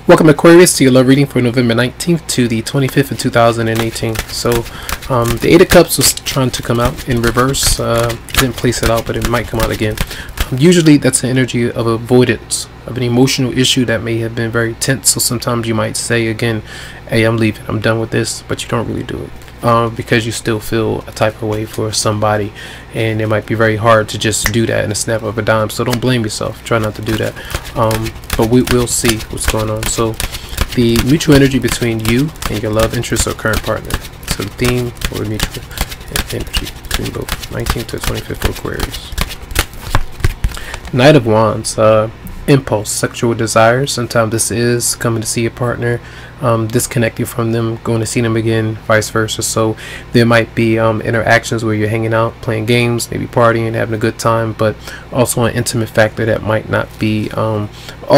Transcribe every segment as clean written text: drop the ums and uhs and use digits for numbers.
Welcome Aquarius to your love reading for November 19th to the 25th of 2018. So the Eight of Cups was trying to come out in reverse. Didn't place it out, but it might come out again. Usually that's an energy of avoidance of an emotional issue that may have been very tense. So sometimes you might say again, hey, I'm leaving, I'm done with this, but you don't really do it. Because you still feel a type of way for somebody, and it might be very hard to just do that in a snap of a dime. So don't blame yourself, try not to do that. But we'll see what's going on. So the mutual energy between you and your love interest or current partner. So the theme or mutual energy between both 19th to 25th for Aquarius. Knight of Wands, impulse, sexual desires. Sometimes this is coming to see a partner, disconnecting from them, going to see them again, vice versa. So there might be interactions where you're hanging out, playing games, maybe partying, having a good time, but also an intimate factor that might not be all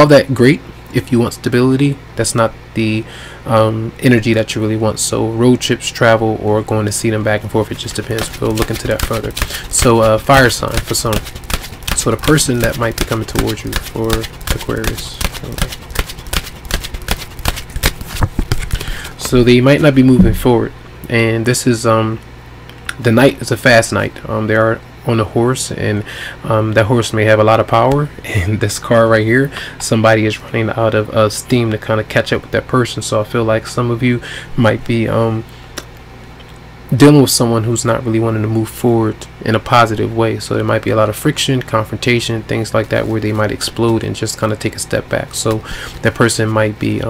that great. If you want stability, that's not the energy that you really want. So road trips, travel, or going to see them back and forth, it just depends. We'll look into that further. So fire sign for some. So the person that might be coming towards you for Aquarius. So they might not be moving forward, and this is the knight is a fast knight. They are on a horse, and that horse may have a lot of power. And this car right here, somebody is running out of steam to kind of catch up with that person. So I feel like some of you might be dealing with someone who's not really wanting to move forward in a positive way. So there might be a lot of friction, confrontation, things like that, where they might explode and just kind of take a step back. So that person might be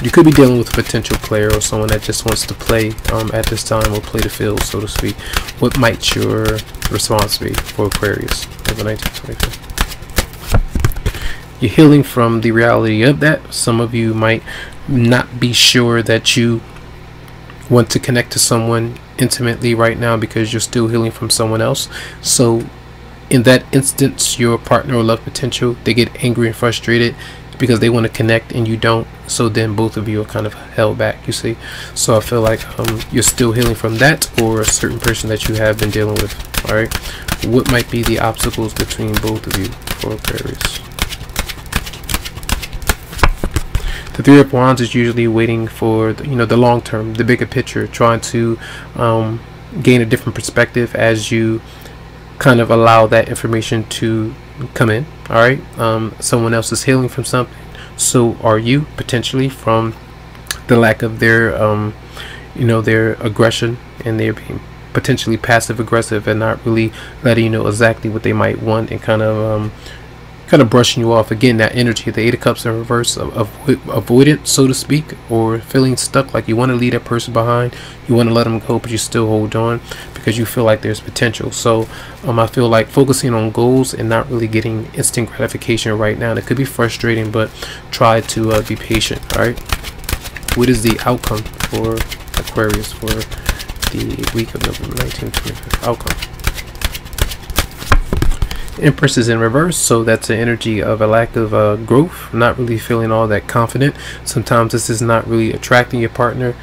you could be dealing with a potential player or someone that just wants to play at this time, or play the field, so to speak. What might your response be for Aquarius over 1925? You're healing from the reality of that. Some of you might not be sure that you want to connect to someone intimately right now because you're still healing from someone else. So in that instance, your partner or love potential, they get angry and frustrated because they want to connect and you don't. So then both of you are kind of held back, you see. So I feel like you're still healing from that, or a certain person that you have been dealing with. All right, what might be the obstacles between both of you for Aquarius? The Three of Wands is usually waiting for the long term, the bigger picture, trying to gain a different perspective as you kind of allow that information to come in. All right, someone else is healing from something, so are you, potentially, from the lack of their their aggression, and they're being potentially passive aggressive and not really letting you know exactly what they might want, and kind of brushing you off. Again, that energy, the Eight of Cups in reverse, of avoidance, so to speak, or feeling stuck, like you want to leave that person behind, you want to let them go, but you still hold on because you feel like there's potential. So I feel like focusing on goals and not really getting instant gratification right now. It could be frustrating, but try to be patient. All right, what is the outcome for Aquarius for the week of November 19th? Outcome. Empress is in reverse, so that's an energy of a lack of growth, not really feeling all that confident. Sometimes this is not really attracting your partner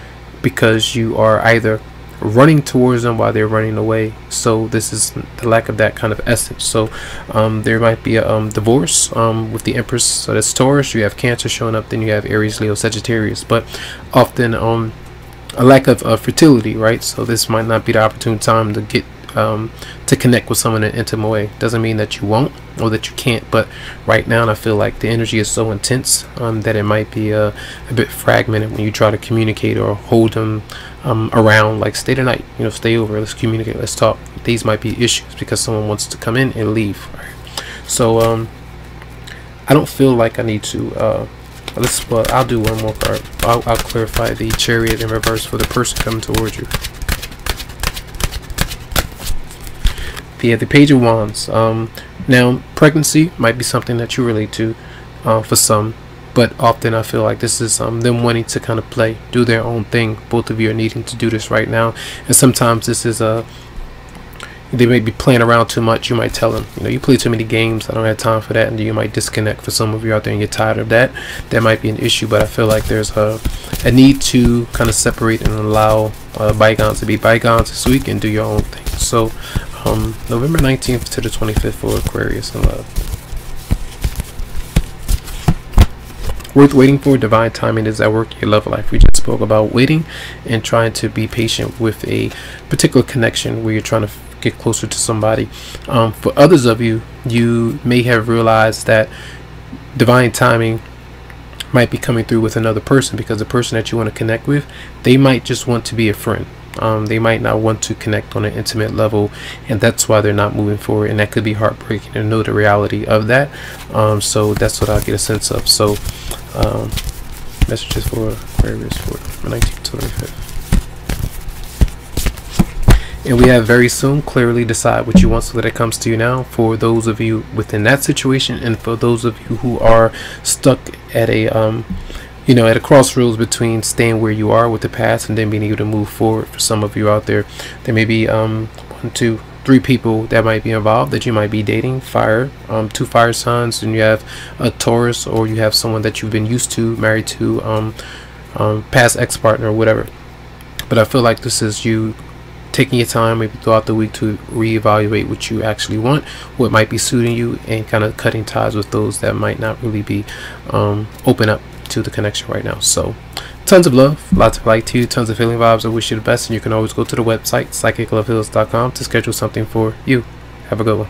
because you are either running towards them while they're running away. So this is the lack of that kind of essence. So there might be a divorce with the Empress. So that's Taurus, you have Cancer showing up, then you have Aries, Leo, Sagittarius, but often a lack of fertility, right? So this might not be the opportune time to get to connect with someone in an intimate way. Doesn't mean that you won't or that you can't, but right now I feel like the energy is so intense that it might be a bit fragmented when you try to communicate or hold them around, like stay tonight, stay over, let's communicate, let's talk. These might be issues because someone wants to come in and leave. Right? So I don't feel like I need to I'll do one more card. I'll clarify the Chariot in reverse for the person coming towards you. The Page of Wands. Now pregnancy might be something that you relate to for some, but often I feel like this is them wanting to kind of play, do their own thing. Both of you are needing to do this right now, and sometimes this is they may be playing around too much. You might tell them, you play too many games, I don't have time for that, and you might disconnect. For some of you out there and you're tired of that, that might be an issue. But I feel like there's a need to kind of separate and allow bygones to be bygones this week and do your own thing. So November 19th to the 25th for Aquarius in love. worth waiting for. Divine timing is at work in your love life. We just spoke about waiting and trying to be patient with a particular connection where you're trying to get closer to somebody. For others of you, you may have realized that divine timing might be coming through with another person, because the person that you want to connect with, they might just want to be a friend. They might not want to connect on an intimate level, and that's why they're not moving forward, and that could be heartbreaking to know the reality of that. So that's what I get a sense of. So messages for Aquarius for the 19th to 25th. And we have very soon. Clearly decide what you want so that it comes to you now, for those of you within that situation, and for those of you who are stuck at a at a crossroads between staying where you are with the past and then being able to move forward. For some of you out there, there may be 1, 2, 3 people that might be involved that you might be dating. Fire, 2 fire signs, and you have a Taurus, or you have someone that you've been used to, married to, past ex-partner or whatever. But I feel like this is you taking your time maybe throughout the week to reevaluate what you actually want, what might be suiting you, and kind of cutting ties with those that might not really be open up to the connection right now. So tons of love, lots of light to you, tons of healing vibes. I wish you the best, and you can always go to the website psychicloveheals.com to schedule something for you. Have a good one.